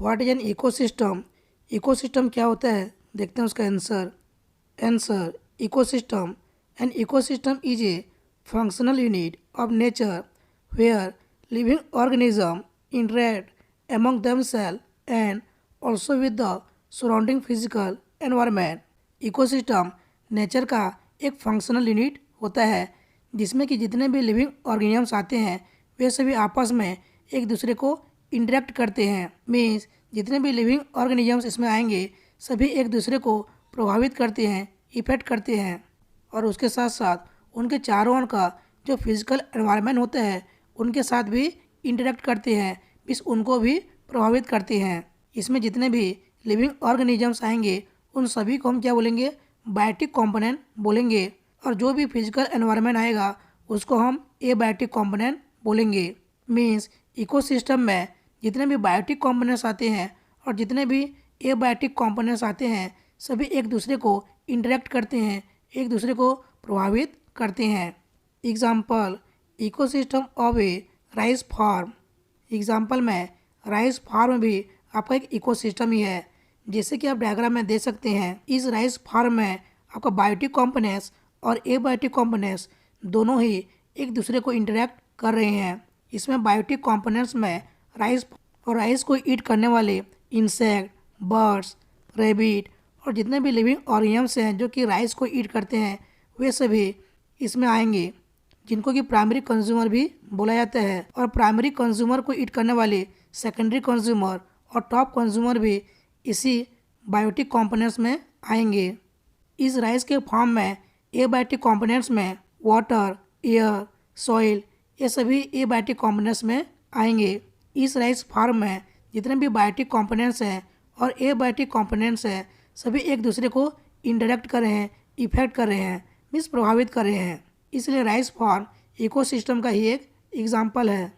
What is an ecosystem? Ecosystem क्या होता है, देखते हैं उसका answer ecosystem, an ecosystem is a functional unit of nature where living organism interact among themselves and also with the surrounding physical environment. Ecosystem nature का एक functional unit होता है जिसमें कि जितने भी लिविंग ऑर्गेनिजम्स आते हैं वे सभी आपस में एक दूसरे को इंटरेक्ट करते हैं। मीन्स जितने भी लिविंग ऑर्गेनिजम्स इसमें आएंगे सभी एक दूसरे को प्रभावित करते हैं, इफेक्ट करते हैं, और उसके साथ साथ उनके चारों ओर का जो फिजिकल एनवायरनमेंट होता है उनके साथ भी इंटरेक्ट करते हैं, इस उनको भी प्रभावित करते हैं। इसमें जितने भी लिविंग ऑर्गेनिजम्स आएंगे उन सभी को हम क्या बोलेंगे, बायोटिक कंपोनेंट बोलेंगे, और जो भी फिजिकल एनवायरनमेंट आएगा उसको हम एबायोटिक कंपोनेंट बोलेंगे। मीन्स इकोसिस्टम में जितने भी बायोटिक कंपोनेंट्स आते हैं और जितने भी एबायोटिक कंपोनेंट्स आते हैं सभी एक दूसरे को इंटरेक्ट करते हैं, एक दूसरे को प्रभावित करते हैं। Example ecosystem of a rice farm. Example में राइस फार्म भी आपका एक इकोसिस्टम ही है। जैसे कि आप डायग्राम में देख सकते हैं, इस राइस फार्म में आपका बायोटिक कंपोनेंट्स और एबायोटिक कंपोनेंट्स दोनों ही एक दूसरे को इंटरेक्ट कर रहे हैं। इसमें बायोटिक कंपोनेंट्स में राइस को ईट करने वाले इंसेक्ट, बर्ड्स, रेबिट और जितने भी लिविंग ऑर्गेनिजम्स हैं जो कि राइस को ईट करते हैं वे सभी इसमें आएंगे, जिनको कि प्राइमरी कंज्यूमर भी बोला जाता है। और प्राइमरी कंज्यूमर को ईट करने वाले सेकेंडरी कंज्यूमर और टॉप कंज्यूमर भी इसी बायोटिक कंपोनेंट्स में आएंगे। इस राइस के फार्म में एबायोटिक कंपोनेंट्स में वाटर, एयर, सॉइल ये सभी एबायोटिक कंपोनेंट्स में आएंगे। इस राइस फार्म में जितने भी बायोटिक कंपोनेंट्स हैं और एबायोटिक कंपोनेंट्स हैं सभी एक दूसरे को इंटरेक्ट कर रहे हैं, इफेक्ट कर रहे हैं, मीन्स प्रभावित कर रहे हैं। इसलिए राइस फार्म इकोसिस्टम का ही एक एग्जाम्पल है।